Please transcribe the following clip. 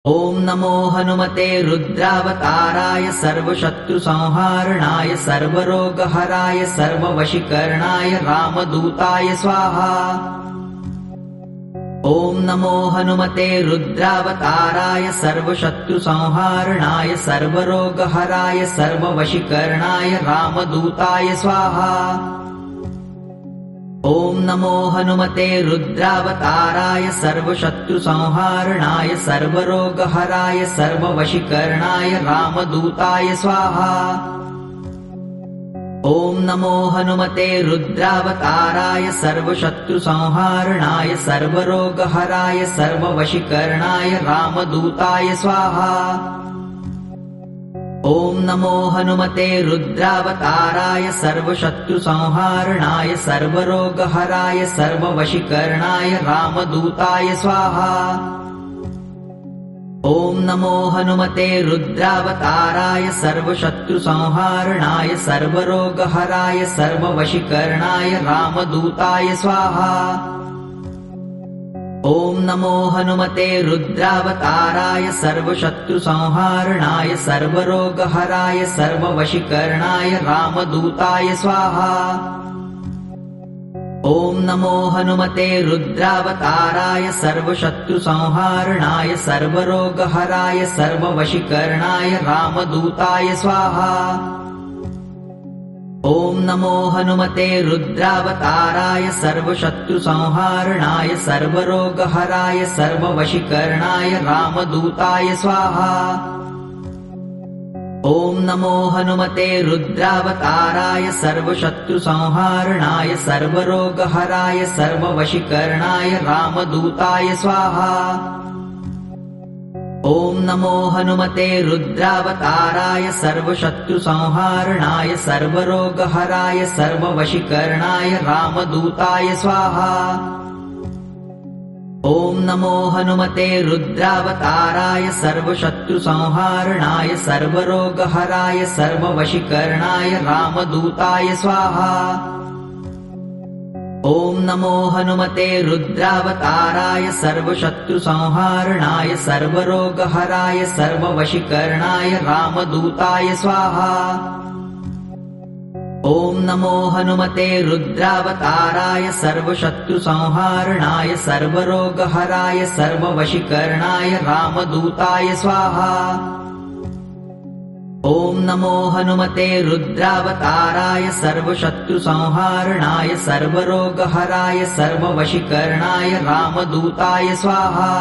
ॐ नमो हनुमते रुद्रावताराय सर्वशत्रुसंहारणाय सर्वरोगहराय सर्ववशीकरणाय रामदूताय स्वाहा। ॐ नमो हनुमते रुद्रावताराय सर्वशत्रुसंहारणाय सर्वरोगहराय सर्ववशीकरणाय रामदूताय स्वाहा। ॐ नमो हनुमते रुद्रावताराय सर्वशत्रुसंहारणाय सर्वरोगहराय सर्ववशीकरणाय रामदूताय स्वाहा। ॐ नमो हनुमते रुद्रावताराय सर्वशत्रुसंहारणाय सर्वरोगहराय सर्ववशीकरणाय रामदूताय स्वाहा। ॐ नमो हनुमते रुद्रावताराय सर्वशत्रुसंहारणाय सर्वरोगहराय सर्ववशीकरणाय रामदूताय स्वाहा। ॐ नमो हनुमते रुद्रावताराय सर्वशत्रुसंहारणाय सर्वरोगहराय सर्ववशीकरणाय रामदूताय स्वाहा। ॐ नमो हनुमते रुद्रावताराय सर्वशत्रुसंहारणाय सर्वरोगहराय सर्ववशीकरणाय रामदूताय स्वाहा। ॐ नमो हनुमते रुद्रावताराय सर्वशत्रुसंहारणाय सर्वरोगहराय सर्ववशीकरणाय रामदूताय स्वाहा। ॐ नमो हनुमते रुद्रावताराय सर्वशत्रुसंहारणाय सर्वरोगहराय सर्ववशीकरणाय रामदूताय स्वाहा। ॐ नमो हनुमते रुद्रावताराय सर्वशत्रुसंहारणाय सर्वरोगहराय सर्ववशीकरणाय रामदूताय स्वाहा। ॐ नमो हनुमते रुद्रावताराय सर्वशत्रुसंहारणाय सर्वरोगहराय सर्ववशीकरणाय रामदूताय स्वाहा। ॐ नमो हनुमते रुद्रावताराय सर्वशत्रुसंहारणाय सर्वरोगहराय सर्ववशीकरणाय रामदूताय स्वाहा। ॐ नमो हनुमते रुद्रावताराय सर्वशत्रुसंहारणाय सर्वरोगहराय सर्ववशीकरणाय रामदूताय स्वाहा। ॐ नमो हनुमते रुद्रावताराय सर्वशत्रुसंहारणाय सर्वरोगहराय सर्ववशीकरणाय रामदूताय स्वाहा। ॐ नमो हनुमते रुद्रावताराय सर्वशत्रुसंहारणाय सर्वरोगहराय सर्ववशीकरणाय रामदूताय स्वाहा।